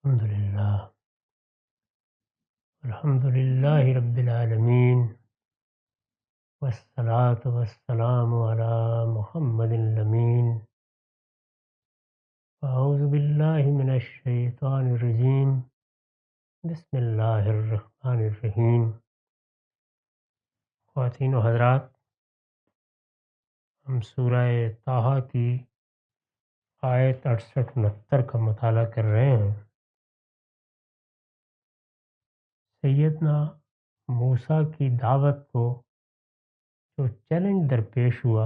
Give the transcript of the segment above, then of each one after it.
الحمد للہ رب العالمین والصلاة والسلام علی محمد الامین اعوذ باللہ من الشیطان الرجیم بسم اللہ الرحمن الرحیم۔ خواتین و حضرات، ہم سورہ طٰہٰ کی آیت 68-69 کا مطالعہ کر رہے ہیں۔ سیدنا موسیٰ کی دعوت کو جو چیلنج درپیش ہوا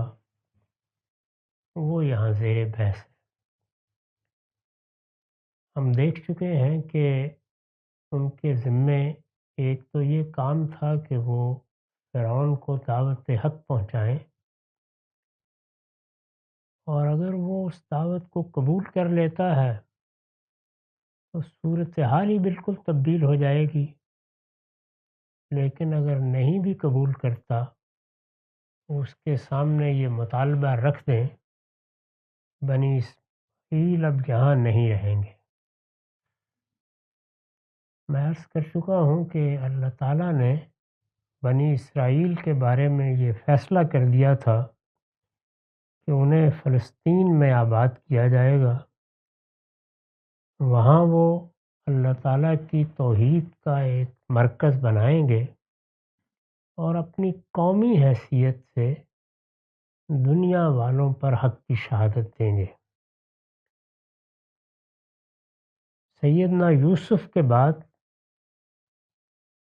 وہ یہاں زیر بحث ہے۔ ہم دیکھ چکے ہیں کہ ان کے ذمے ایک تو یہ کام تھا کہ وہ فرعون کو دعوت حق پہنچائیں، اور اگر وہ اس دعوت کو قبول کر لیتا ہے تو صورتحال ہی بالکل تبدیل ہو جائے گی، لیکن اگر نہیں بھی قبول کرتا تو اس کے سامنے یہ مطالبہ رکھ دیں، بنی اسرائیل اب یہاں نہیں رہیں گے۔ میں عرض کر چکا ہوں کہ اللہ تعالیٰ نے بنی اسرائیل کے بارے میں یہ فیصلہ کر دیا تھا کہ انہیں فلسطین میں آباد کیا جائے گا۔ وہاں وہ اللہ تعالیٰ کی توحید کا ایک مرکز بنائیں گے اور اپنی قومی حیثیت سے دنیا والوں پر حق کی شہادت دیں گے۔ سیدنا یوسف کے بعد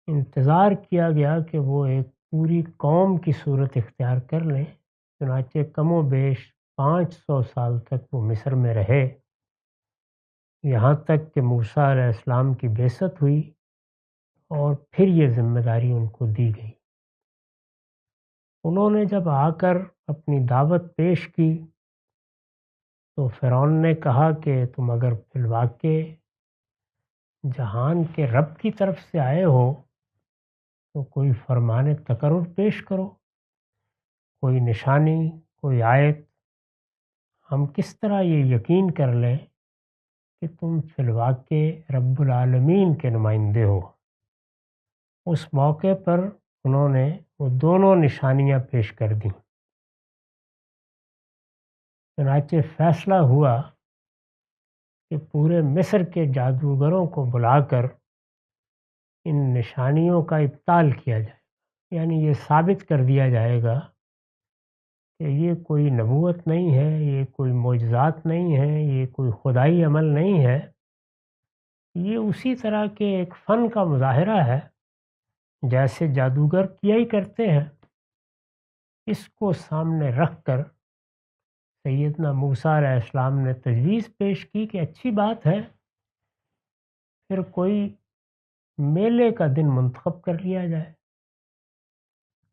انتظار کیا گیا کہ وہ ایک پوری قوم کی صورت اختیار کر لیں، چنانچہ کم و بیش 500 سال تک وہ مصر میں رہے، یہاں تک کہ موسیٰ علیہ السلام کی بعثت ہوئی اور پھر یہ ذمہ داری ان کو دی گئی۔ انہوں نے جب آ کر اپنی دعوت پیش کی تو فرعون نے کہا کہ تم اگر فی الواقع جہان کے رب کی طرف سے آئے ہو تو کوئی فرمان تقرر پیش کرو، کوئی نشانی، کوئی آیت، ہم کس طرح یہ یقین کر لیں کہ تم فی الواقع رب العالمین کے نمائندے ہو۔ اس موقع پر انہوں نے وہ دونوں نشانیاں پیش کر دیں۔ چنانچہ فیصلہ ہوا کہ پورے مصر کے جادوگروں کو بلا کر ان نشانیوں کا ابطال کیا جائے، یعنی یہ ثابت کر دیا جائے گا کہ یہ کوئی نبوت نہیں ہے، یہ کوئی معجزات نہیں ہے، یہ کوئی خدائی عمل نہیں ہے، یہ اسی طرح کے ایک فن کا مظاہرہ ہے جیسے جادوگر کیا ہی کرتے ہیں۔ اس کو سامنے رکھ کر سیدنا موسیٰ علیہ السلام نے تجویز پیش کی کہ اچھی بات ہے، پھر کوئی میلے کا دن منتخب کر لیا جائے۔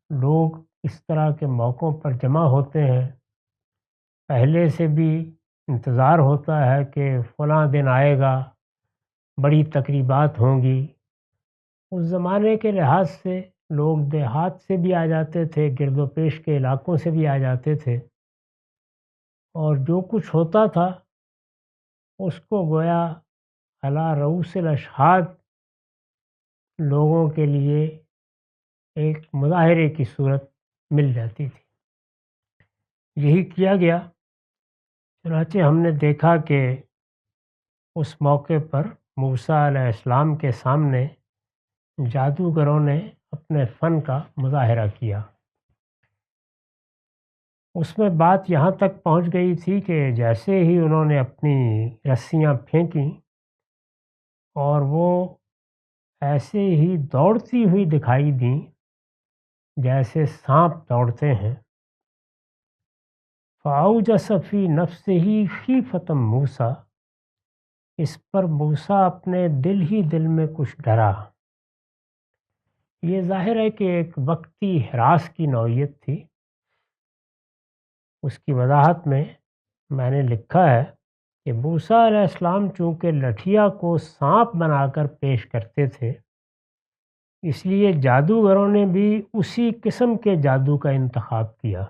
لوگ اس طرح کے موقعوں پر جمع ہوتے ہیں، پہلے سے بھی انتظار ہوتا ہے کہ فلاں دن آئے گا، بڑی تقریبات ہوں گی۔ اس زمانے کے لحاظ سے لوگ دیہات سے بھی آ جاتے تھے، گرد و پیش کے علاقوں سے بھی آ جاتے تھے، اور جو کچھ ہوتا تھا اس کو گویا علی رؤوس الاشہاد لوگوں کے لیے ایک مظاہرے کی صورت مل جاتی تھی۔ یہی کیا گیا۔ چنانچہ ہم نے دیکھا کہ اس موقع پر موسیٰ علیہ السلام کے سامنے جادوگروں نے اپنے فن کا مظاہرہ کیا۔ اس میں بات یہاں تک پہنچ گئی تھی کہ جیسے ہی انہوں نے اپنی رسیاں پھینکیں اور وہ ایسے ہی دوڑتی ہوئی دکھائی دیں جیسے سانپ دوڑتے ہیں۔ فَأَوْجَسَ فِي نَفْسِهِ خِیفَةً موسیٰ، اس پر موسیٰ اپنے دل ہی دل میں کچھ ڈرا۔ یہ ظاہر ہے کہ ایک وقتی ہراس کی نوعیت تھی۔ اس کی وضاحت میں نے لکھا ہے کہ موسیٰ علیہ السلام چونکہ لٹھیا کو سانپ بنا کر پیش کرتے تھے، اس لیے جادوگروں نے بھی اسی قسم کے جادو کا انتخاب کیا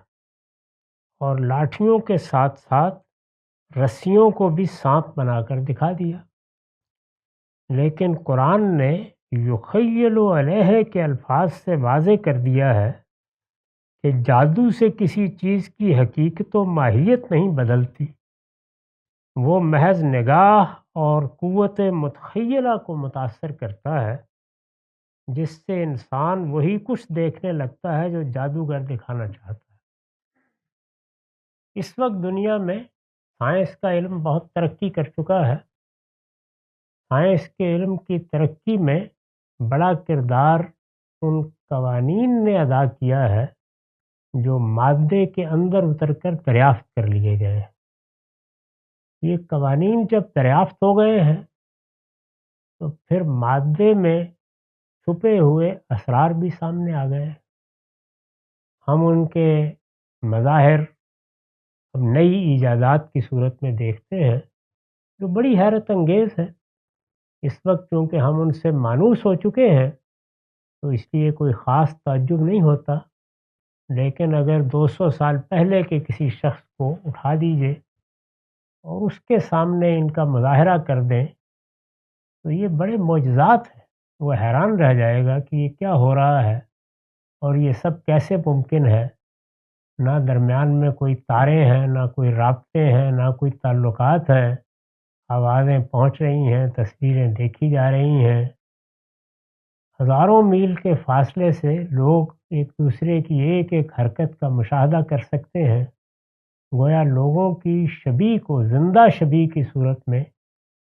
اور لاٹھیوں کے ساتھ ساتھ رسیوں کو بھی سانپ بنا کر دکھا دیا۔ لیکن قرآن نے یخیل علیہ کے الفاظ سے واضح کر دیا ہے کہ جادو سے کسی چیز کی حقیقت و ماہیت نہیں بدلتی، وہ محض نگاہ اور قوت متخیلہ کو متاثر کرتا ہے، جس سے انسان وہی کچھ دیکھنے لگتا ہے جو جادوگر دکھانا چاہتا ہے۔ اس وقت دنیا میں سائنس کا علم بہت ترقی کر چکا ہے۔ سائنس کے علم کی ترقی میں بڑا کردار ان قوانین نے ادا کیا ہے جو مادے کے اندر اتر کر دریافت کر لیے گئے ہیں۔ یہ قوانین جب دریافت ہو گئے ہیں تو پھر مادے میں چھپے ہوئے اسرار بھی سامنے آ گئے ہیں۔ ہم ان کے مظاہر اب نئی ایجادات کی صورت میں دیکھتے ہیں جو بڑی حیرت انگیز ہے۔ اس وقت چونکہ ہم ان سے مانوس ہو چکے ہیں تو اس لیے کوئی خاص تعجب نہیں ہوتا، لیکن اگر 200 سال پہلے کے کسی شخص کو اٹھا دیجئے اور اس کے سامنے ان کا مظاہرہ کر دیں تو یہ بڑے معجزات ہیں۔ وہ حیران رہ جائے گا کہ یہ کیا ہو رہا ہے اور یہ سب کیسے ممکن ہے۔ نہ درمیان میں کوئی تارے ہیں، نہ کوئی رابطے ہیں، نہ کوئی تعلقات ہیں، آوازیں پہنچ رہی ہیں، تصویریں دیکھی جا رہی ہیں۔ ہزاروں میل کے فاصلے سے لوگ ایک دوسرے کی ایک ایک حرکت کا مشاہدہ کر سکتے ہیں، گویا لوگوں کی شبیہ کو زندہ شبیہ کی صورت میں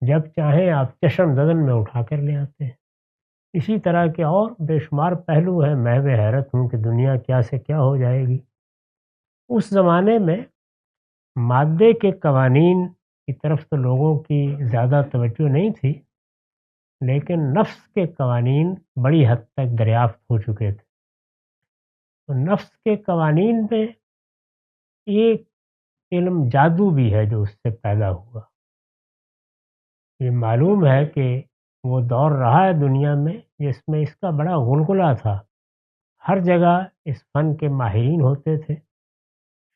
جب چاہیں آپ چشم زدن میں اٹھا کر لے آتے ہیں۔ اسی طرح کے اور بے شمار پہلو ہیں۔ میں بے حیرت ہوں کہ دنیا کیا سے کیا ہو جائے گی۔ اس زمانے میں مادے کے قوانین کی طرف تو لوگوں کی زیادہ توجہ نہیں تھی، لیکن نفس کے قوانین بڑی حد تک دریافت ہو چکے تھے۔ تو نفس کے قوانین میں ایک علم جادو بھی ہے جو اس سے پیدا ہوا۔ یہ معلوم ہے کہ وہ دور رہا ہے دنیا میں جس میں اس کا بڑا غلغلہ تھا۔ ہر جگہ اس فن کے ماہرین ہوتے تھے،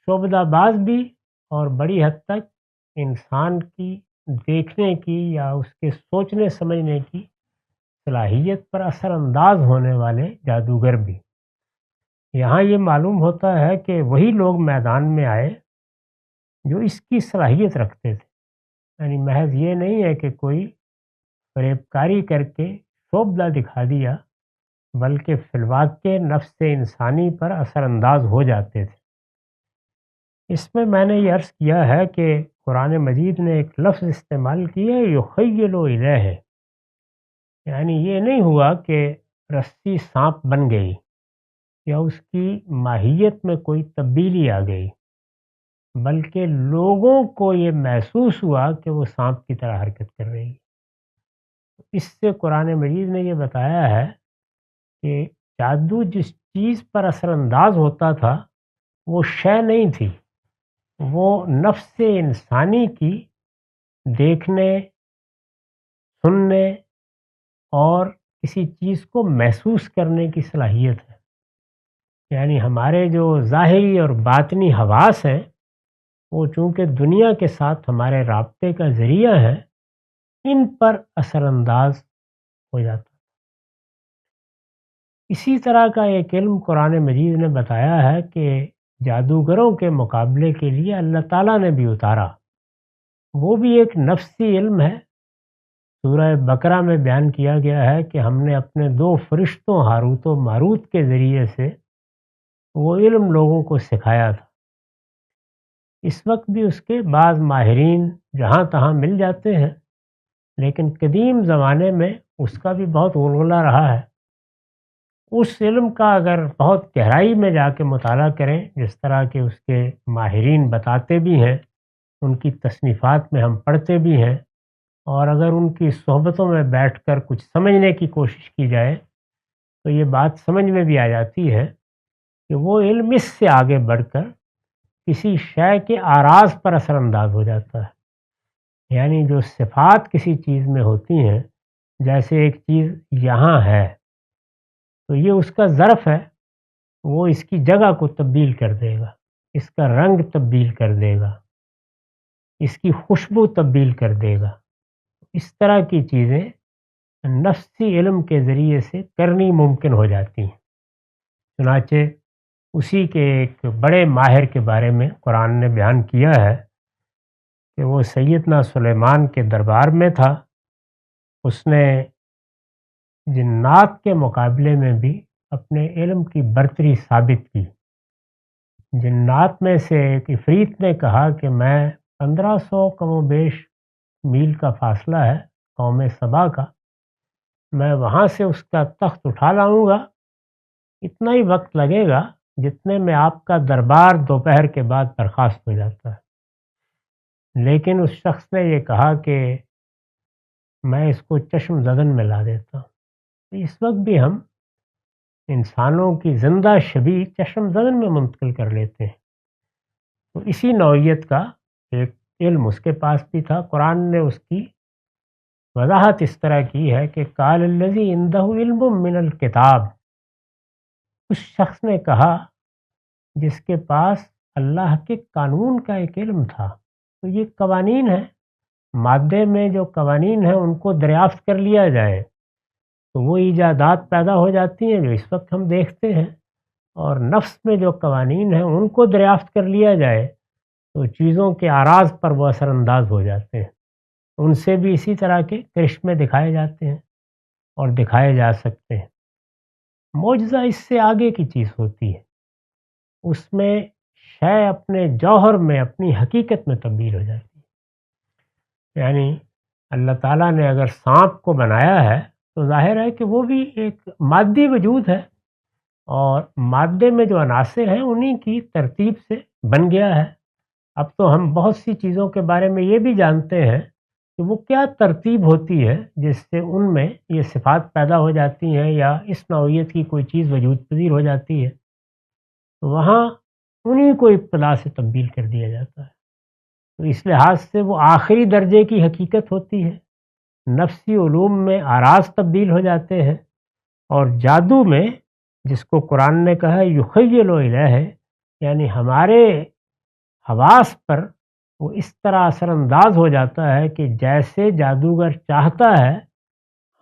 شعبدہ باز بھی، اور بڑی حد تک انسان کی دیکھنے کی یا اس کے سوچنے سمجھنے کی صلاحیت پر اثر انداز ہونے والے جادوگر بھی۔ یہاں یہ معلوم ہوتا ہے کہ وہی لوگ میدان میں آئے جو اس کی صلاحیت رکھتے تھے، یعنی محض یہ نہیں ہے کہ کوئی فریب کاری کر کے شعبدہ دکھا دیا، بلکہ فی الواقع نفس انسانی پر اثر انداز ہو جاتے تھے۔ اس میں نے یہ عرض کیا ہے کہ قرآن مجید نے ایک لفظ استعمال کیا ہے، یخیل الیہ، یعنی یہ نہیں ہوا کہ رسی سانپ بن گئی یا اس کی ماہیت میں کوئی تبدیلی آ گئی، بلکہ لوگوں کو یہ محسوس ہوا کہ وہ سانپ کی طرح حرکت کر رہی ہے۔ اس سے قرآن مجید نے یہ بتایا ہے کہ جادو جس چیز پر اثر انداز ہوتا تھا وہ شے نہیں تھی، وہ نفس انسانی کی دیکھنے، سننے اور کسی چیز کو محسوس کرنے کی صلاحیت ہے۔ یعنی ہمارے جو ظاہری اور باطنی حواس ہیں وہ چونکہ دنیا کے ساتھ ہمارے رابطے کا ذریعہ ہیں، ان پر اثر انداز ہو جاتا۔ اسی طرح کا ایک علم قرآن مجید نے بتایا ہے کہ جادوگروں کے مقابلے کے لیے اللہ تعالیٰ نے بھی اتارا، وہ بھی ایک نفسی علم ہے۔ سورہ بقرہ میں بیان کیا گیا ہے کہ ہم نے اپنے 2 فرشتوں ہاروت و ماروت کے ذریعے سے وہ علم لوگوں کو سکھایا تھا۔ اس وقت بھی اس کے بعض ماہرین جہاں تہاں مل جاتے ہیں، لیکن قدیم زمانے میں اس کا بھی بہت غلغلہ رہا ہے۔ اس علم کا اگر بہت گہرائی میں جا کے مطالعہ کریں، جس طرح کہ اس کے ماہرین بتاتے بھی ہیں، ان کی تصنیفات میں ہم پڑھتے بھی ہیں، اور اگر ان کی صحبتوں میں بیٹھ کر کچھ سمجھنے کی کوشش کی جائے تو یہ بات سمجھ میں بھی آ جاتی ہے کہ وہ علم اس سے آگے بڑھ کر کسی شے کے آراز پر اثر انداز ہو جاتا ہے۔ یعنی جو صفات کسی چیز میں ہوتی ہیں، جیسے ایک چیز یہاں ہے تو یہ اس کا ظرف ہے، وہ اس کی جگہ کو تبدیل کر دے گا، اس کا رنگ تبدیل کر دے گا، اس کی خوشبو تبدیل کر دے گا۔ اس طرح کی چیزیں نفسی علم کے ذریعے سے کرنی ممکن ہو جاتی ہیں۔ چنانچہ اسی کے ایک بڑے ماہر کے بارے میں قرآن نے بیان کیا ہے کہ وہ سیدنا سلیمان کے دربار میں تھا، اس نے جنات کے مقابلے میں بھی اپنے علم کی برتری ثابت کی۔ جنات میں سے ایک عفریت نے کہا کہ میں 1500 کم و بیش میل کا فاصلہ ہے قوم سبا کا، میں وہاں سے اس کا تخت اٹھا لاؤں گا، اتنا ہی وقت لگے گا جتنے میں آپ کا دربار دوپہر کے بعد برخاست ہو جاتا ہے۔ لیکن اس شخص نے یہ کہا کہ میں اس کو چشم زدن میں لا دیتا ہوں۔ اس وقت بھی ہم انسانوں کی زندہ شبیہ چشم زدن میں منتقل کر لیتے ہیں۔ تو اسی نوعیت کا ایک علم اس کے پاس بھی تھا۔ قرآن نے اس کی وضاحت اس طرح کی ہے کہ قال الذی عندہ علم من الکتاب، اس شخص نے کہا جس کے پاس اللہ کے قانون کا ایک علم تھا۔ تو یہ قوانین ہیں، مادے میں جو قوانین ہیں ان کو دریافت کر لیا جائے تو وہ ایجادات پیدا ہو جاتی ہیں جو اس وقت ہم دیکھتے ہیں، اور نفس میں جو قوانین ہیں ان کو دریافت کر لیا جائے تو چیزوں کے آراز پر وہ اثر انداز ہو جاتے ہیں، ان سے بھی اسی طرح کے کرشمے دکھائے جاتے ہیں اور دکھائے جا سکتے ہیں۔ معجزہ اس سے آگے کی چیز ہوتی ہے، اس میں شے اپنے جوہر میں اپنی حقیقت میں تبدیل ہو جاتی ہے۔ یعنی اللہ تعالیٰ نے اگر سانپ کو بنایا ہے تو ظاہر ہے کہ وہ بھی ایک مادی وجود ہے، اور مادے میں جو عناصر ہیں انہی کی ترتیب سے بن گیا ہے۔ اب تو ہم بہت سی چیزوں کے بارے میں یہ بھی جانتے ہیں کہ وہ کیا ترتیب ہوتی ہے جس سے ان میں یہ صفات پیدا ہو جاتی ہیں یا اس نوعیت کی کوئی چیز وجود پذیر ہو جاتی ہے، تو وہاں انہی کو ابتدا سے تبدیل کر دیا جاتا ہے۔ تو اس لحاظ سے وہ آخری درجے کی حقیقت ہوتی ہے۔ نفسی علوم میں آراز تبدیل ہو جاتے ہیں، اور جادو میں جس کو قرآن نے کہا ہے یخیل الیہ، یعنی ہمارے حواس پر وہ اس طرح اثر انداز ہو جاتا ہے کہ جیسے جادوگر چاہتا ہے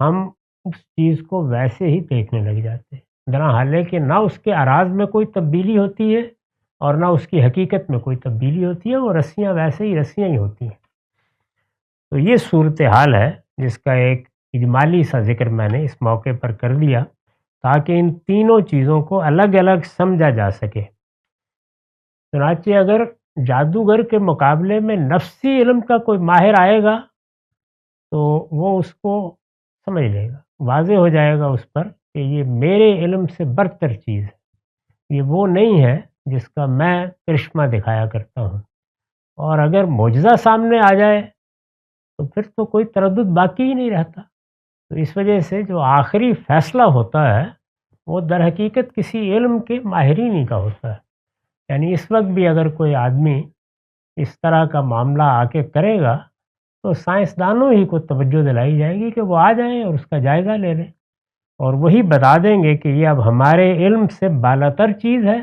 ہم اس چیز کو ویسے ہی دیکھنے لگ جاتے ہیں، درا حالانکہ نہ اس کے آراز میں کوئی تبدیلی ہوتی ہے اور نہ اس کی حقیقت میں کوئی تبدیلی ہوتی ہے، وہ رسیاں ویسے ہی رسیاں ہی ہوتی ہیں۔ تو یہ صورتحال ہے جس کا ایک اجمالی سا ذکر میں نے اس موقع پر کر دیا تاکہ ان تینوں چیزوں کو الگ الگ سمجھا جا سکے۔ چنانچہ اگر جادوگر کے مقابلے میں نفسی علم کا کوئی ماہر آئے گا تو وہ اس کو سمجھ لے گا، واضح ہو جائے گا اس پر کہ یہ میرے علم سے برتر چیز ہے، یہ وہ نہیں ہے جس کا میں کرشمہ دکھایا کرتا ہوں۔ اور اگر معجزہ سامنے آ جائے تو پھر تو کوئی تردد باقی ہی نہیں رہتا۔ تو اس وجہ سے جو آخری فیصلہ ہوتا ہے وہ در حقیقت کسی علم کے ماہرین کا ہوتا ہے۔ یعنی اس وقت بھی اگر کوئی آدمی اس طرح کا معاملہ آ کے کرے گا تو سائنسدانوں ہی کو توجہ دلائی جائے گی کہ وہ آ جائیں اور اس کا جائزہ لے لیں، اور وہی بتا دیں گے کہ یہ اب ہمارے علم سے بالاتر چیز ہے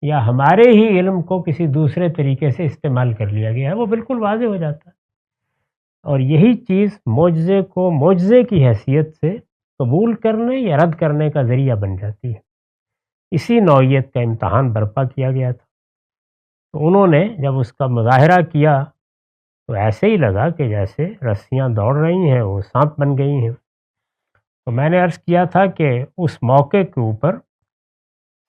یا ہمارے ہی علم کو کسی دوسرے طریقے سے استعمال کر لیا گیا ہے، وہ بالکل واضح ہو جاتا ہے۔ اور یہی چیز معجزے کو معجزے کی حیثیت سے قبول کرنے یا رد کرنے کا ذریعہ بن جاتی ہے۔ اسی نوعیت کا امتحان برپا کیا گیا تھا۔ تو انہوں نے جب اس کا مظاہرہ کیا تو ایسے ہی لگا کہ جیسے رسیاں دوڑ رہی ہیں، وہ سانپ بن گئی ہیں۔ تو میں نے عرض کیا تھا کہ اس موقع کے اوپر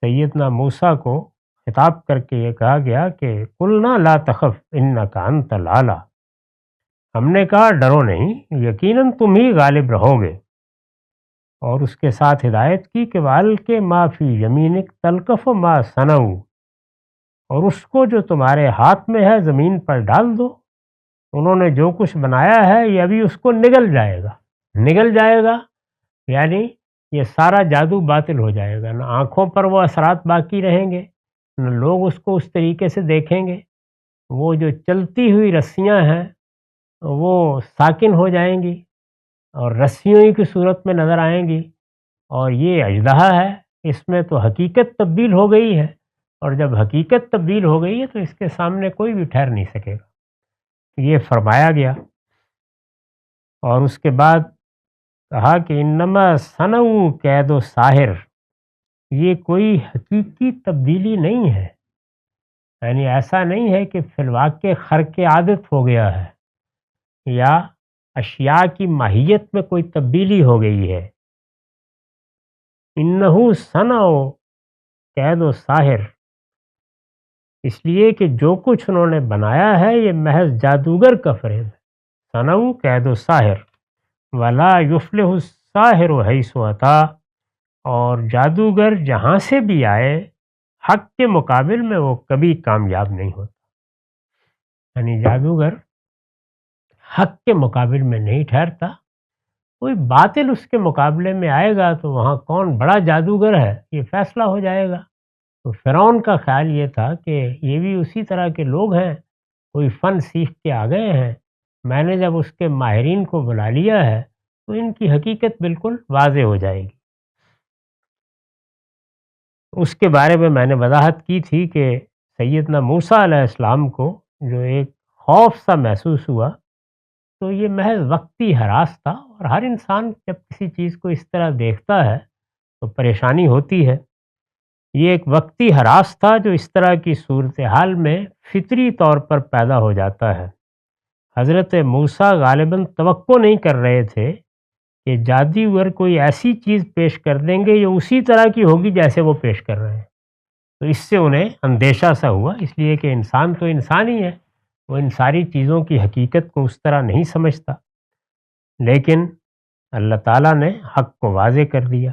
سیدنا موسیٰ کو خطاب کر کے یہ کہا گیا کہ قلنا لا تخف انک انت الاعلی، ہم نے کہا ڈرو نہیں، یقیناً تم ہی غالب رہو گے، اور اس کے ساتھ ہدایت کی کہ وَأَلْقِ مَا فِي يَمِينِكَ تَلْقَفُ مَا صَنَعُوا، اور اس کو جو تمہارے ہاتھ میں ہے زمین پر ڈال دو، انہوں نے جو کچھ بنایا ہے یہ ابھی اس کو نگل جائے گا۔ نگل جائے گا یعنی یہ سارا جادو باطل ہو جائے گا، نہ آنکھوں پر وہ اثرات باقی رہیں گے، نہ لوگ اس کو اس طریقے سے دیکھیں گے، وہ جو چلتی ہوئی رسیاں ہیں وہ ساکن ہو جائیں گی اور رسیوں ہی کی صورت میں نظر آئیں گی، اور یہ اژدہا ہے، اس میں تو حقیقت تبدیل ہو گئی ہے، اور جب حقیقت تبدیل ہو گئی ہے تو اس کے سامنے کوئی بھی ٹھہر نہیں سکے گا۔ یہ فرمایا گیا، اور اس کے بعد کہا کہ انما صنعوا کید و ساحر، یہ کوئی حقیقی تبدیلی نہیں ہے، یعنی ایسا نہیں ہے کہ فی الواقع خرق عادت ہو گیا ہے یا اشیاء کی ماہیت میں کوئی تبدیلی ہو گئی ہے۔ انہو صنعوا کید و ساحر، اس لیے کہ جو کچھ انہوں نے بنایا ہے یہ محض جادوگر کا فریب ہے۔ صنعوا کید و ساحر ولا یفلح الساحر حیث اتی، اور جادوگر جہاں سے بھی آئے حق کے مقابل میں وہ کبھی کامیاب نہیں ہوتا، یعنی جادوگر حق کے مقابل میں نہیں ٹھہرتا، کوئی باطل اس کے مقابلے میں آئے گا تو وہاں کون بڑا جادوگر ہے یہ فیصلہ ہو جائے گا۔ تو فرعون کا خیال یہ تھا کہ یہ بھی اسی طرح کے لوگ ہیں، کوئی فن سیکھ کے آ گئے ہیں، میں نے جب اس کے ماہرین کو بلا لیا ہے تو ان کی حقیقت بالکل واضح ہو جائے گی۔ اس کے بارے میں نے وضاحت کی تھی کہ سیدنا موسیٰ علیہ السلام کو جو ایک خوف سا محسوس ہوا تو یہ محض وقتی ہراس تھا، اور ہر انسان جب کسی چیز کو اس طرح دیکھتا ہے تو پریشانی ہوتی ہے۔ یہ ایک وقتی ہراس تھا جو اس طرح کی صورتحال میں فطری طور پر پیدا ہو جاتا ہے۔ حضرت موسیٰ غالباً توقع نہیں کر رہے تھے کہ جادوگر کوئی ایسی چیز پیش کر دیں گے جو اسی طرح کی ہوگی جیسے وہ پیش کر رہے ہیں، تو اس سے انہیں اندیشہ سا ہوا، اس لیے کہ انسان تو انسان ہی ہے، وہ ان ساری چیزوں کی حقیقت کو اس طرح نہیں سمجھتا۔ لیکن اللہ تعالیٰ نے حق کو واضح کر دیا۔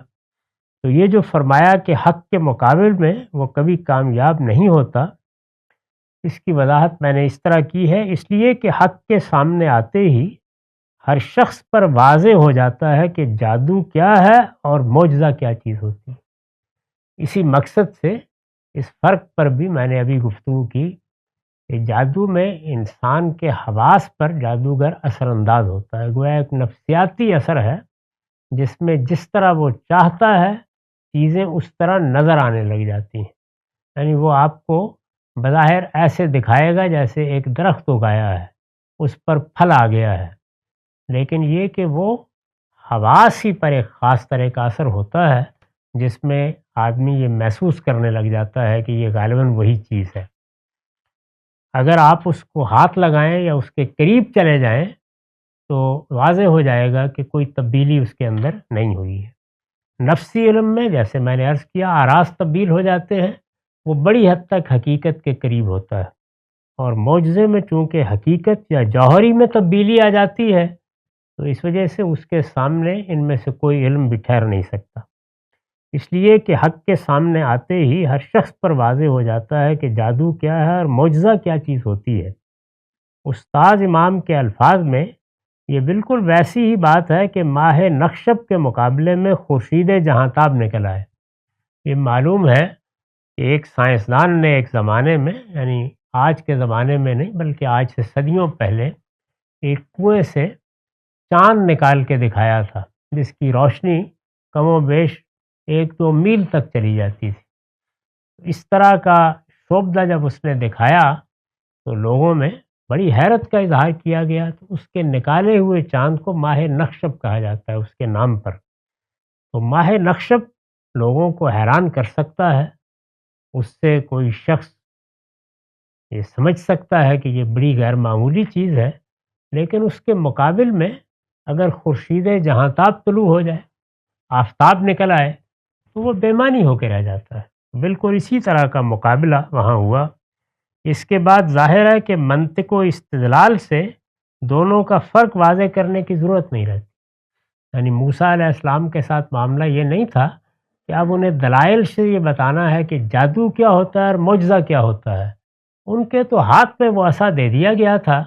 تو یہ جو فرمایا کہ حق کے مقابل میں وہ کبھی کامیاب نہیں ہوتا، اس کی وضاحت میں نے اس طرح کی ہے، اس لیے کہ حق کے سامنے آتے ہی ہر شخص پر واضح ہو جاتا ہے کہ جادو کیا ہے اور معجزہ کیا چیز ہوتی ہے۔ اسی مقصد سے اس فرق پر بھی میں نے ابھی گفتگو کی کہ جادو میں انسان کے حواس پر جادوگر اثر انداز ہوتا ہے، گویا ایک نفسیاتی اثر ہے جس میں جس طرح وہ چاہتا ہے چیزیں اس طرح نظر آنے لگ جاتی ہیں، یعنی وہ آپ کو بظاہر ایسے دکھائے گا جیسے ایک درخت اگایا ہے، اس پر پھل آ گیا ہے، لیکن یہ کہ وہ حواس ہی پر ایک خاص طرح کا اثر ہوتا ہے جس میں آدمی یہ محسوس کرنے لگ جاتا ہے کہ یہ غالباً وہی چیز ہے۔ اگر آپ اس کو ہاتھ لگائیں یا اس کے قریب چلے جائیں تو واضح ہو جائے گا کہ کوئی تبدیلی اس کے اندر نہیں ہوئی ہے۔ نفسی علم میں جیسے میں نے عرض کیا اعراض تبدیل ہو جاتے ہیں، وہ بڑی حد تک حقیقت کے قریب ہوتا ہے، اور معجزے میں چونکہ حقیقت یا جوہری میں تبدیلی آ جاتی ہے تو اس وجہ سے اس کے سامنے ان میں سے کوئی علم بھی ٹھہر نہیں سکتا، اس لیے کہ حق کے سامنے آتے ہی ہر شخص پر واضح ہو جاتا ہے کہ جادو کیا ہے اور معجزہ کیا چیز ہوتی ہے۔ استاذ امام کے الفاظ میں یہ بالکل ویسی ہی بات ہے کہ ماہ نخشب کے مقابلے میں خورشید جہاں تاب نکل آئے۔ یہ معلوم ہے کہ ایک سائنسدان نے ایک زمانے میں، یعنی آج کے زمانے میں نہیں بلکہ آج سے صدیوں پہلے، ایک کنویں سے چاند نکال کے دکھایا تھا جس کی روشنی کم و بیش 1-2 میل تک چلی جاتی تھی۔ اس طرح کا شعبدہ جب اس نے دکھایا تو لوگوں میں بڑی حیرت کا اظہار کیا گیا، تو اس کے نکالے ہوئے چاند کو ماہ نخشب کہا جاتا ہے اس کے نام پر۔ تو ماہ نخشب لوگوں کو حیران کر سکتا ہے، اس سے کوئی شخص یہ سمجھ سکتا ہے کہ یہ بڑی غیر معمولی چیز ہے، لیکن اس کے مقابل میں اگر خورشید جہاں تاب طلوع ہو جائے، آفتاب نکل آئے، تو وہ بے معنی ہو کے رہ جاتا ہے۔ بالکل اسی طرح کا مقابلہ وہاں ہوا۔ اس کے بعد ظاہر ہے کہ منطق و استدلال سے دونوں کا فرق واضح کرنے کی ضرورت نہیں رہتی، یعنی موسیٰ علیہ السلام کے ساتھ معاملہ یہ نہیں تھا کہ اب انہیں دلائل سے یہ بتانا ہے کہ جادو کیا ہوتا ہے اور معجزہ کیا ہوتا ہے۔ ان کے تو ہاتھ میں وہ عصا دے دیا گیا تھا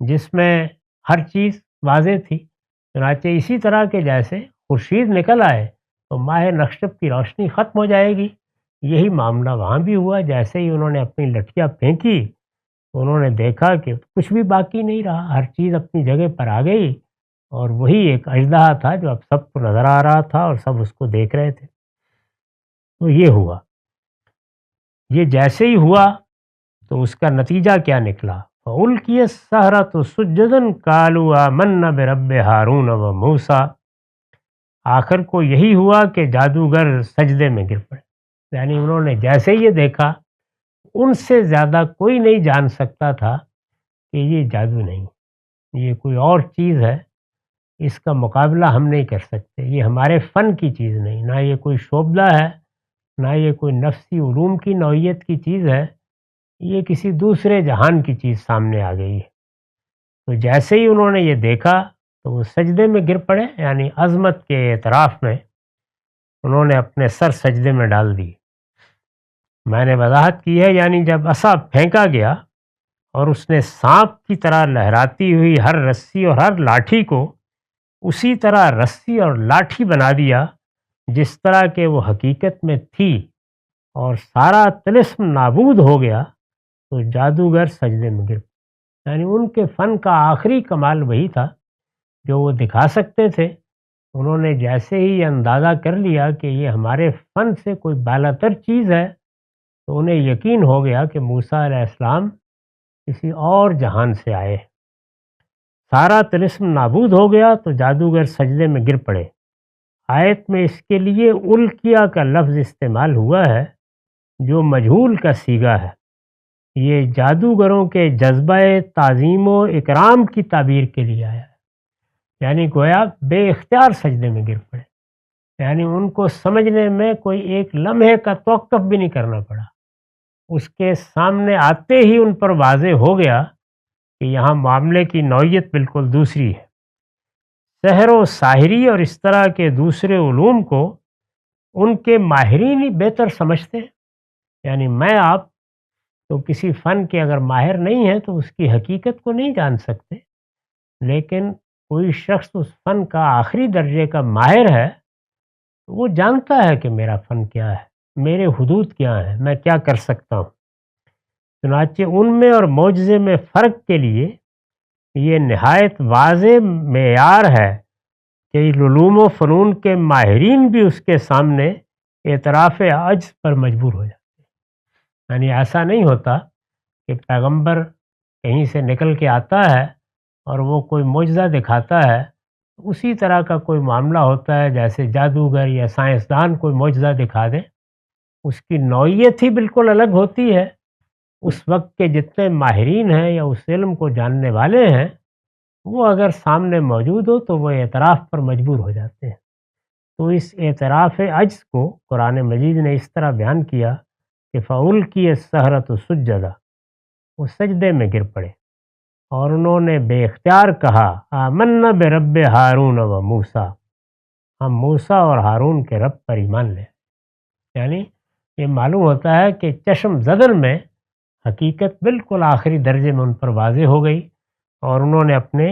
جس میں ہر چیز واضح تھی، چنانچہ اسی طرح کے جیسے خورشید نکل آئے تو ماہ نخشب کی روشنی ختم ہو جائے گی۔ یہی معاملہ وہاں بھی ہوا، جیسے ہی انہوں نے اپنی لٹھیاں پھینکی انہوں نے دیکھا کہ کچھ بھی باقی نہیں رہا، ہر چیز اپنی جگہ پر آ گئی، اور وہی ایک اژدہا تھا جو اب سب کو نظر آ رہا تھا اور سب اس کو دیکھ رہے تھے۔ تو یہ ہوا، یہ جیسے ہی ہوا تو اس کا نتیجہ کیا نکلا؟ فَأُلْقِيَ السَّحَرَةُ سُجَّدًا قَالُوا آمَنَّا بِرَبِّ هَارُونَ وَمُوسَىٰ۔ آخر کو یہی ہوا کہ جادوگر سجدے میں گر پڑے، یعنی انہوں نے جیسے یہ دیکھا، ان سے زیادہ کوئی نہیں جان سکتا تھا کہ یہ جادو نہیں، یہ کوئی اور چیز ہے، اس کا مقابلہ ہم نہیں کر سکتے، یہ ہمارے فن کی چیز نہیں، نہ یہ کوئی شعبدہ ہے، نہ یہ کوئی نفسی علوم کی نوعیت کی چیز ہے، یہ کسی دوسرے جہان کی چیز سامنے آ گئی ہے۔ تو جیسے ہی انہوں نے یہ دیکھا تو وہ سجدے میں گر پڑے، یعنی عظمت کے اعتراف میں انہوں نے اپنے سر سجدے میں ڈال دی۔ میں نے وضاحت کی ہے، یعنی جب عصا پھینکا گیا اور اس نے سانپ کی طرح لہراتی ہوئی ہر رسی اور ہر لاٹھی کو اسی طرح رسی اور لاٹھی بنا دیا جس طرح کہ وہ حقیقت میں تھی، اور سارا طلسم نابود ہو گیا، تو جادوگر سجدے میں گر پڑے۔ یعنی ان کے فن کا آخری کمال وہی تھا جو وہ دکھا سکتے تھے۔ انہوں نے جیسے ہی یہ اندازہ کر لیا کہ یہ ہمارے فن سے کوئی بالاتر چیز ہے، تو انہیں یقین ہو گیا کہ موسیٰ علیہ السلام کسی اور جہان سے آئے۔ سارا طلسم نابود ہو گیا تو جادوگر سجدے میں گر پڑے۔ آیت میں اس کے لیے الکیا کا لفظ استعمال ہوا ہے جو مجہول کا صیغہ ہے۔ یہ جادوگروں کے جذبہ تعظیم و اکرام کی تعبیر کے لیے آیا ہے، یعنی گویا بے اختیار سجدے میں گر پڑے، یعنی ان کو سمجھنے میں کوئی ایک لمحے کا توقف بھی نہیں کرنا پڑا۔ اس کے سامنے آتے ہی ان پر واضح ہو گیا کہ یہاں معاملے کی نوعیت بالکل دوسری ہے۔ سحر و ساحری اور اس طرح کے دوسرے علوم کو ان کے ماہرین ہی بہتر سمجھتے ہیں، یعنی میں آپ تو کسی فن کے اگر ماہر نہیں ہیں تو اس کی حقیقت کو نہیں جان سکتے، لیکن کوئی شخص اس فن کا آخری درجے کا ماہر ہے تو وہ جانتا ہے کہ میرا فن کیا ہے، میرے حدود کیا ہیں، میں کیا کر سکتا ہوں۔ چنانچہ ان میں اور معجزے میں فرق کے لیے یہ نہایت واضح معیار ہے کہ علوم و فنون کے ماہرین بھی اس کے سامنے اعتراف عجز پر مجبور ہو جاتے ہیں۔ یعنی ایسا نہیں ہوتا کہ پیغمبر کہیں سے نکل کے آتا ہے اور وہ کوئی معجزہ دکھاتا ہے، اسی طرح کا کوئی معاملہ ہوتا ہے جیسے جادوگر یا سائنسدان کوئی معجزہ دکھا دے، اس کی نوعیت ہی بالکل الگ ہوتی ہے۔ اس وقت کے جتنے ماہرین ہیں یا اس علم کو جاننے والے ہیں، وہ اگر سامنے موجود ہو تو وہ اعتراف پر مجبور ہو جاتے ہیں۔ تو اس اعتراف عجز کو قرآن مجید نے اس طرح بیان کیا کہ فَأُلْقِيَ السَّحَرَةُ سُجَّدًا، وہ سجدے میں گر پڑے اور انہوں نے بے اختیار کہا آمنا برب ہارون و موسیٰ، ہم موسیٰ اور ہارون کے رب پر ایمان لیں۔ یعنی یہ معلوم ہوتا ہے کہ چشم زدن میں حقیقت بالکل آخری درجے میں ان پر واضح ہو گئی اور انہوں نے اپنے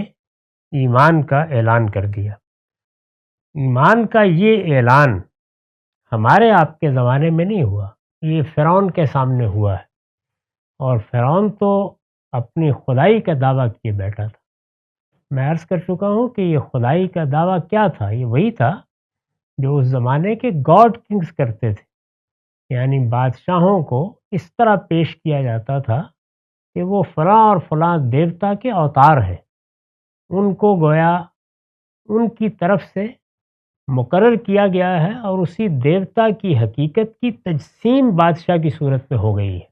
ایمان کا اعلان کر دیا۔ ایمان کا یہ اعلان ہمارے آپ کے زمانے میں نہیں ہوا، یہ فرعون کے سامنے ہوا ہے، اور فرعون تو اپنی خدائی کا دعویٰ کیے بیٹھا تھا۔ میں عرض کر چکا ہوں کہ یہ خدائی کا دعویٰ کیا تھا، یہ وہی تھا جو اس زمانے کے گاڈ کنگز کرتے تھے، یعنی بادشاہوں کو اس طرح پیش کیا جاتا تھا کہ وہ فلاں اور فلاں دیوتا کے اوتار ہیں، ان کو گویا ان کی طرف سے مقرر کیا گیا ہے اور اسی دیوتا کی حقیقت کی تجسیم بادشاہ کی صورت میں ہو گئی ہے۔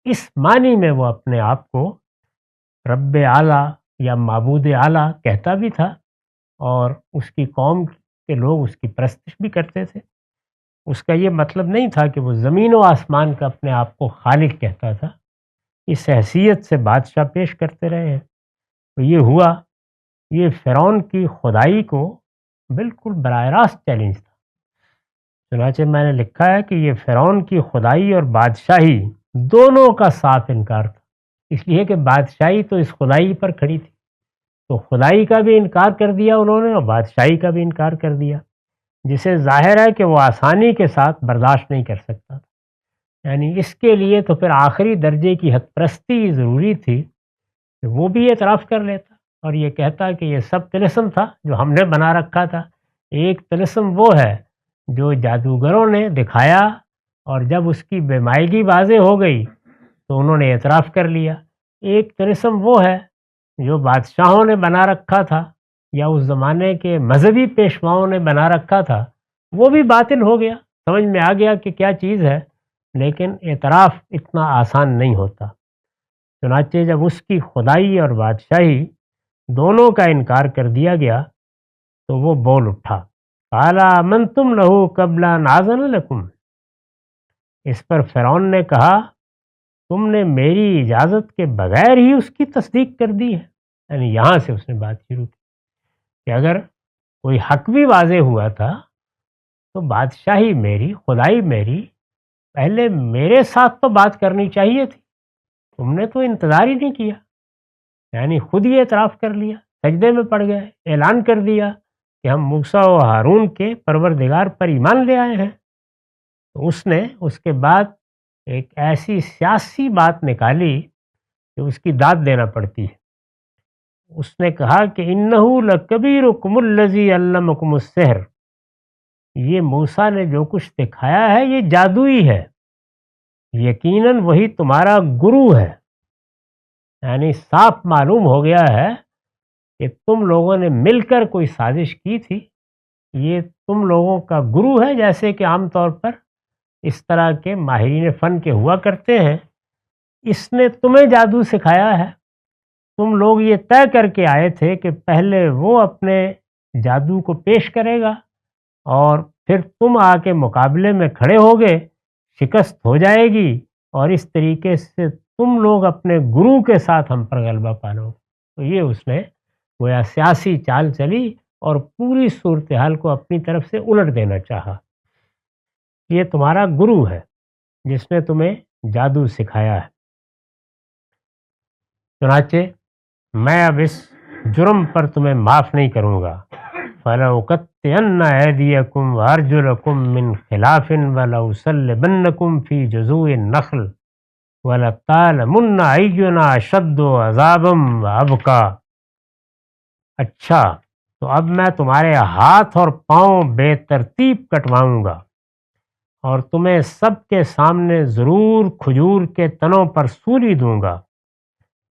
اس معنی میں وہ اپنے آپ کو رب اعلیٰ یا معبود اعلیٰ کہتا بھی تھا، اور اس کی قوم کے لوگ اس کی پرستش بھی کرتے تھے۔ اس کا یہ مطلب نہیں تھا کہ وہ زمین و آسمان کا اپنے آپ کو خالق کہتا تھا، اس حیثیت سے بادشاہ پیش کرتے رہے ہیں۔ تو یہ ہوا، یہ فرعون کی خدائی کو بالکل براہ راست چیلنج تھا۔ چنانچہ میں نے لکھا ہے کہ یہ فرعون کی خدائی اور بادشاہی دونوں کا صاف انکار تھا، اس لیے کہ بادشاہی تو اس خدائی پر کھڑی تھی، تو خدائی کا بھی انکار کر دیا انہوں نے اور بادشاہی کا بھی انکار کر دیا، جسے ظاہر ہے کہ وہ آسانی کے ساتھ برداشت نہیں کر سکتا تھا۔ یعنی اس کے لیے تو پھر آخری درجے کی حق پرستی ضروری تھی کہ وہ بھی اعتراف کر لیتا اور یہ کہتا کہ یہ سب طلسم تھا جو ہم نے بنا رکھا تھا۔ ایک طلسم وہ ہے جو جادوگروں نے دکھایا، اور جب اس کی بے مائگی واضح ہو گئی تو انہوں نے اعتراف کر لیا۔ ایک طلسم وہ ہے جو بادشاہوں نے بنا رکھا تھا، یا اس زمانے کے مذہبی پیشواؤں نے بنا رکھا تھا وہ بھی باطل ہو گیا، سمجھ میں آ گیا کہ کیا چیز ہے، لیکن اعتراف اتنا آسان نہیں ہوتا۔ چنانچہ جب اس کی خدائی اور بادشاہی دونوں کا انکار کر دیا گیا تو وہ بول اٹھا، قال آمنتم لہ قبل ان آذن لکم۔ اس پر فرعون نے کہا تم نے میری اجازت کے بغیر ہی اس کی تصدیق کر دی ہے۔ یعنی یہاں سے اس نے بات شروع کی کہ اگر کوئی حق بھی واضح ہوا تھا تو بادشاہی میری، خدائی میری، پہلے میرے ساتھ تو بات کرنی چاہیے تھی، تم نے تو انتظار ہی نہیں کیا۔ یعنی خود ہی اعتراف کر لیا، سجدے میں پڑ گئے، اعلان کر دیا کہ ہم موسیٰ و ہارون کے پروردگار پر ایمان لے آئے ہیں۔ تو اس نے اس کے بعد ایک ایسی سیاسی بات نکالی کہ اس کی داد دینا پڑتی ہے۔ اس نے کہا کہ انہو لکبیرکم الذی علمکم السحر، یہ موسیٰ نے جو کچھ دکھایا ہے یہ جادوئی ہے، یقیناً وہی تمہارا گرو ہے۔ یعنی صاف معلوم ہو گیا ہے کہ تم لوگوں نے مل کر کوئی سازش کی تھی، یہ تم لوگوں کا گرو ہے، جیسے کہ عام طور پر اس طرح کے ماہرین فن کے ہوا کرتے ہیں۔ اس نے تمہیں جادو سکھایا ہے، تم لوگ یہ طے کر کے آئے تھے کہ پہلے وہ اپنے جادو کو پیش کرے گا اور پھر تم آ کے مقابلے میں کھڑے ہوگے، شکست ہو جائے گی اور اس طریقے سے تم لوگ اپنے گرو کے ساتھ ہم پر غلبہ پالو۔ تو یہ اس نے گویا سیاسی چال چلی اور پوری صورتحال کو اپنی طرف سے الٹ دینا چاہا۔ یہ تمہارا گرو ہے جس نے تمہیں جادو سکھایا ہے، چنانچہ میں اب اس جرم پر تمہیں معاف نہیں کروں گا۔ فَلَأُقَطِّعَنَّ أَيْدِيَكُمْ وَأَرْجُلَكُمْ مِنْ خِلَافٍ وَلَأُصَلِّبَنَّكُمْ فِي جُذُوعِ النَّخْلِ وَلَتَعْلَمُنَّ أَيُّنَا أَشَدُّ عَذَابًا وَأَبْقَىٰ۔ اچھا، تو اب میں تمہارے ہاتھ اور پاؤں بے ترتیب کٹواؤں گا اور تمہیں سب کے سامنے ضرور کھجور کے تنوں پر سولی دوں گا،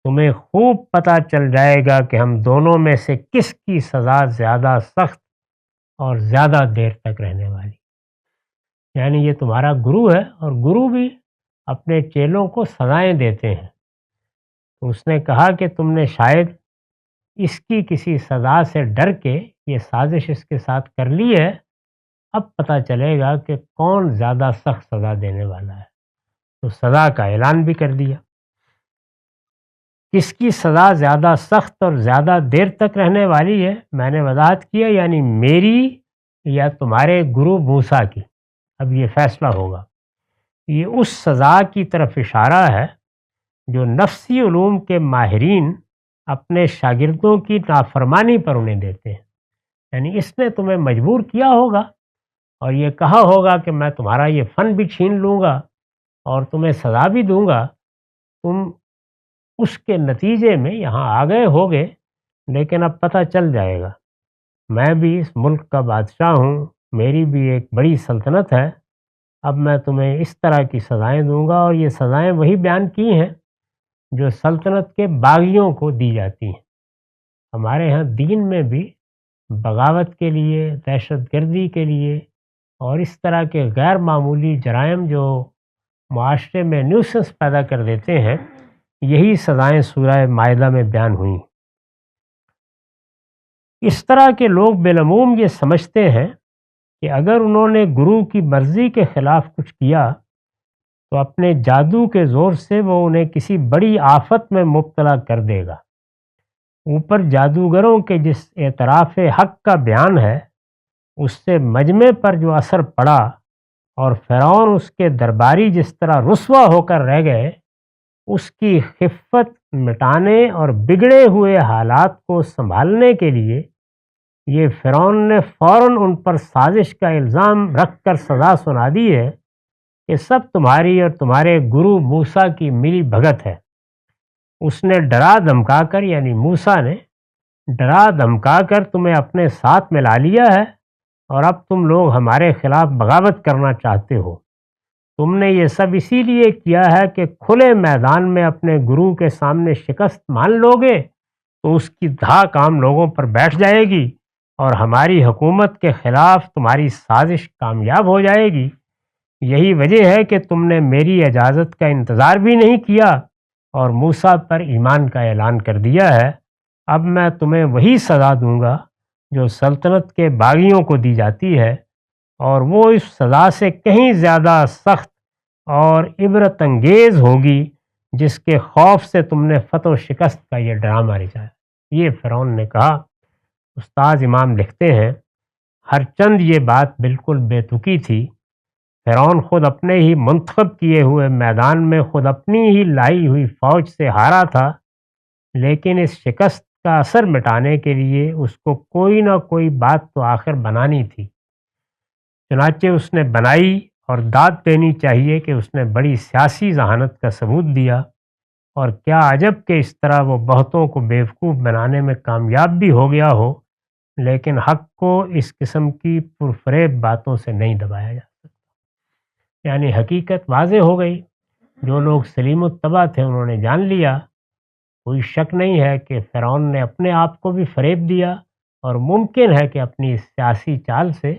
تمہیں خوب پتہ چل جائے گا کہ ہم دونوں میں سے کس کی سزا زیادہ سخت اور زیادہ دیر تک رہنے والی۔ یعنی یہ تمہارا گرو ہے اور گرو بھی اپنے چیلوں کو سزائیں دیتے ہیں۔ تو اس نے کہا کہ تم نے شاید اس کی کسی سزا سے ڈر کے یہ سازش اس کے ساتھ کر لی ہے، اب پتہ چلے گا کہ کون زیادہ سخت سزا دینے والا ہے۔ تو سزا کا اعلان بھی کر دیا۔ کس کی سزا زیادہ سخت اور زیادہ دیر تک رہنے والی ہے میں نے وضاحت کیا، یعنی میری یا تمہارے گرو موسیٰ کی۔ اب یہ فیصلہ ہوگا۔ یہ اس سزا کی طرف اشارہ ہے جو نفسی علوم کے ماہرین اپنے شاگردوں کی نافرمانی پر انہیں دیتے ہیں۔ یعنی اس نے تمہیں مجبور کیا ہوگا اور یہ کہا ہوگا کہ میں تمہارا یہ فن بھی چھین لوں گا اور تمہیں سزا بھی دوں گا، تم اس کے نتیجے میں یہاں آ گئے ہوگے، لیکن اب پتہ چل جائے گا میں بھی اس ملک کا بادشاہ ہوں، میری بھی ایک بڑی سلطنت ہے، اب میں تمہیں اس طرح کی سزائیں دوں گا۔ اور یہ سزائیں وہی بیان کی ہیں جو سلطنت کے باغیوں کو دی جاتی ہیں۔ ہمارے ہاں دین میں بھی بغاوت کے لیے، دہشت گردی کے لیے اور اس طرح کے غیر معمولی جرائم جو معاشرے میں نیوسنس پیدا کر دیتے ہیں، یہی سزائیں سورہ مائدہ میں بیان ہوئیں۔ اس طرح کے لوگ بالعموم یہ سمجھتے ہیں کہ اگر انہوں نے گرو کی مرضی کے خلاف کچھ کیا تو اپنے جادو کے زور سے وہ انہیں کسی بڑی آفت میں مبتلا کر دے گا۔ اوپر جادوگروں کے جس اعتراف حق کا بیان ہے اس سے مجمع پر جو اثر پڑا اور فرعون اس کے درباری جس طرح رسوا ہو کر رہ گئے، اس کی خفت مٹانے اور بگڑے ہوئے حالات کو سنبھالنے کے لیے یہ فرعون نے فوراً ان پر سازش کا الزام رکھ کر سزا سنا دی ہے کہ سب تمہاری اور تمہارے گرو موسیٰ کی ملی بھگت ہے۔ اس نے ڈرا دھمکا کر، یعنی موسیٰ نے ڈرا دھمکا کر تمہیں اپنے ساتھ ملا لیا ہے اور اب تم لوگ ہمارے خلاف بغاوت کرنا چاہتے ہو۔ تم نے یہ سب اسی لیے کیا ہے کہ کھلے میدان میں اپنے گرو کے سامنے شکست مان لو گے تو اس کی دھاک عام لوگوں پر بیٹھ جائے گی اور ہماری حکومت کے خلاف تمہاری سازش کامیاب ہو جائے گی۔ یہی وجہ ہے کہ تم نے میری اجازت کا انتظار بھی نہیں کیا اور موسیٰ پر ایمان کا اعلان کر دیا ہے۔ اب میں تمہیں وہی سزا دوں گا جو سلطنت کے باغیوں کو دی جاتی ہے، اور وہ اس سزا سے کہیں زیادہ سخت اور عبرت انگیز ہوگی جس کے خوف سے تم نے فتح و شکست کا یہ ڈرامہ رچایا۔ یہ فرعون نے کہا۔ استاذ امام لکھتے ہیں، ہر چند یہ بات بالکل بے تکی تھی۔ فرعون خود اپنے ہی منتخب کیے ہوئے میدان میں خود اپنی ہی لائی ہوئی فوج سے ہارا تھا، لیکن اس شکست کا اثر مٹانے کے لیے اس کو کوئی نہ کوئی بات تو آخر بنانی تھی۔ چنانچہ اس نے بنائی، اور داد دینی چاہیے کہ اس نے بڑی سیاسی ذہانت کا ثبوت دیا، اور کیا عجب کہ اس طرح وہ بہتوں کو بیوقوف بنانے میں کامیاب بھی ہو گیا ہو، لیکن حق کو اس قسم کی پرفریب باتوں سے نہیں دبایا جا سکتا۔ یعنی حقیقت واضح ہو گئی، جو لوگ سلیم الطبع تھے انہوں نے جان لیا۔ کوئی شک نہیں ہے کہ فرعون نے اپنے آپ کو بھی فریب دیا، اور ممکن ہے کہ اپنی اس سیاسی چال سے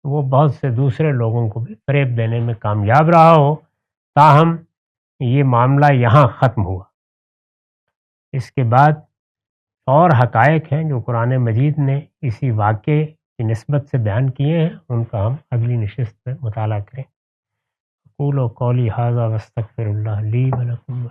وہ بہت سے دوسرے لوگوں کو بھی فریب دینے میں کامیاب رہا ہو۔ تاہم یہ معاملہ یہاں ختم ہوا۔ اس کے بعد اور حقائق ہیں جو قرآن مجید نے اسی واقعے کی نسبت سے بیان کیے ہیں، ان کا ہم اگلی نشست میں مطالعہ کریں۔ قول و قولی ھذا واستغفر اللہ لی ولکم۔